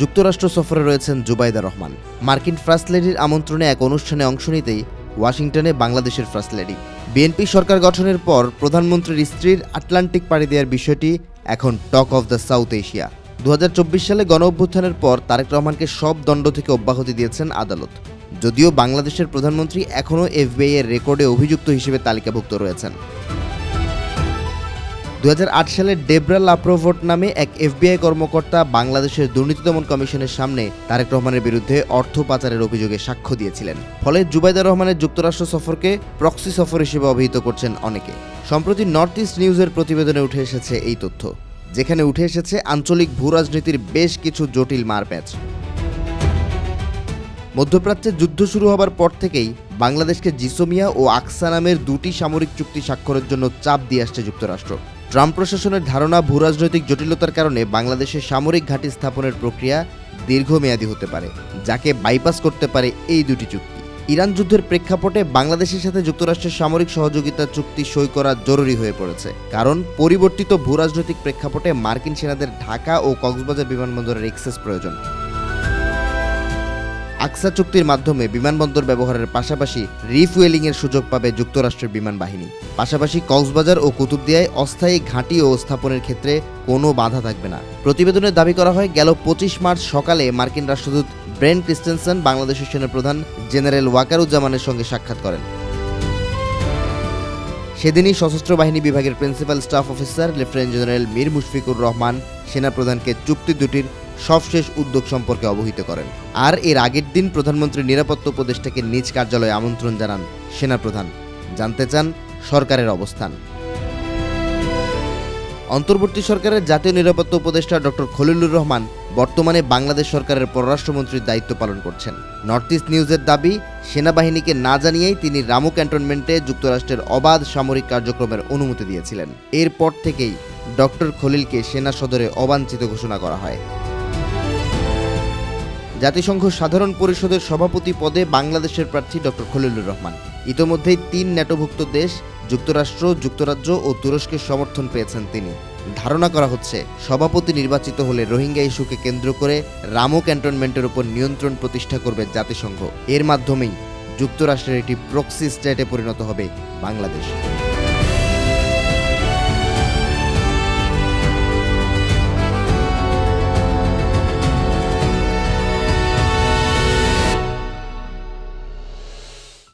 যুক্তরাষ্ট্র সফরে রয়েছেন জুবাইদা রহমান। মার্কিন ফার্স্ট লেডির আমন্ত্রণে এক অনুষ্ঠানে অংশ নিতেই ওয়াশিংটনে বাংলাদেশের ফার্স্ট লেডি। বিএনপি সরকার গঠনের পর প্রধানমন্ত্রীর স্ত্রীর আটলান্টিক পাড়ি দেওয়ার বিষয়টি এখন talk of the south Asia. 2024 সালে গণঅভ্যুত্থানের পর তারেক রহমানকে সব দণ্ড থেকে অব্যাহতি দিয়েছেন আদালত। যদিও বাংলাদেশের প্রধানমন্ত্রী এখনও এফবিআই এর রেকর্ডে অভিযুক্ত হিসেবে তালিকাভুক্ত রয়েছেন। 2008 সালে ডেবরা লাপ্রভোট নামে এক এফবিআই কর্মকর্তা বাংলাদেশের দুর্নীতি দমন কমিশনের সামনে তারেক রহমানের বিরুদ্ধে অর্থ পাচারের অভিযোগে সাক্ষ্য দিয়েছিলেন। ফলে জুবাইদা রহমানের যুক্তরাষ্ট্র সফরকে প্রক্সি সফর হিসেবে অভিহিত করছেন অনেকে। সম্প্রতি নর্থ ইস্ট নিউজের প্রতিবেদনে উঠে এসেছে এই তথ্য, যেখানে উঠে এসেছে আঞ্চলিক ভূরাজনীতির বেশ কিছু জটিল মারপ্যাচ। মধ্যপ্রাচ্যে যুদ্ধ শুরু হবার পর থেকেই বাংলাদেশকে জিসোমিয়া ও আকসা নামের দুটি সামরিক চুক্তি স্বাক্ষরের জন্য চাপ দিয়ে আসছে যুক্তরাষ্ট্র। ট্রাম্প প্রশাসনের ধারণা ভূরাজনৈতিক জটিলতার কারণে বাংলাদেশে সামরিক ঘাঁটি স্থাপনের প্রক্রিয়া দীর্ঘমেয়াদী হতে পারে, যাকে বাইপাস করতে পারে এই দুটি চুক্তি। ইরান যুদ্ধের প্রেক্ষাপটে বাংলাদেশের সাথে যুক্তরাষ্ট্রের সামরিক সহযোগিতা চুক্তি সই করা জরুরি হয়ে পড়েছে, কারণ পরিবর্তিত ভূরাজনৈতিক প্রেক্ষাপটে মার্কিন সেনাদের ঢাকা ও কক্সবাজার বিমানবন্দরের অ্যাক্সেস প্রয়োজন। আকসা চুক্তির মাধ্যমে বিমানবন্দর ব্যবহারের পাশাপাশি রিফুয়েলিংয়ের সুযোগ পাবে যুক্তরাষ্ট্রের বিমান বাহিনী। পাশাপাশি কক্সবাজার ও কুতুবদিয়ায় অস্থায়ী ঘাঁটি ও স্থাপনের ক্ষেত্রে কোনো বাধা থাকবে না। প্রতিবেদনে দাবি করা হয়, গেল 25 মার্চ সকালে মার্কিন রাষ্ট্রদূত ব্রেন্ট ক্রিস্টেনসন বাংলাদেশের সেনাপ্রধান জেনারেল ওয়াকারুজ্জামানের সঙ্গে সাক্ষাৎ করেন। সেদিনই সশস্ত্র বাহিনী বিভাগের principal staff officer lieutenant general Mir Mushfiqur Rahman সেনাপ্রধানকে চুক্তি দুটির সবশেষ উদ্যোগ সম্পর্কে অবহিত করেন। আর এর আগের দিন প্রধানমন্ত্রীর নিরাপত্তা উপদেষ্টাকে নিজ কার্যালয়ে আমন্ত্রণ জানান সেনাপ্রধান, জানতে চান সরকারের অবস্থান। অন্তর্বর্তী সরকারের জাতীয় নিরাপত্তা উপদেষ্টা ডক্টর খলিলুর রহমান বর্তমানে বাংলাদেশ সরকারের পররাষ্ট্রমন্ত্রীর দায়িত্ব পালন করছেন। নর্থ ইস্ট নিউজের দাবি, সেনাবাহিনীকে না জানিয়েই তিনি রামু ক্যান্টনমেন্টে যুক্তরাষ্ট্রের অবাধ সামরিক কার্যক্রমের অনুমতি দিয়েছিলেন। এরপর থেকেই ডক্টর খলিলকে সেনা সদরে অবাঞ্ছিত ঘোষণা করা হয়। জাতিসংঘ সাধারণ পরিষদের সভাপতি পদে বাংলাদেশের প্রার্থী ডক্টর খলিলুর রহমান। ইতোমধ্যেই 3 ন্যাটোভুক্ত দেশ যুক্তরাষ্ট্র, যুক্তরাজ্য ও তুরস্কের সমর্থন পেয়েছেন তিনি। ধারণা করা হচ্ছে, সভাপতি নির্বাচিত হলে রোহিঙ্গা ইস্যুকে কেন্দ্র করে রামু ক্যান্টনমেন্টের উপর নিয়ন্ত্রণ প্রতিষ্ঠা করবে জাতিসংঘ। এর মাধ্যমেই যুক্তরাষ্ট্রের একটি প্রক্সি স্টেটে পরিণত হবে বাংলাদেশ।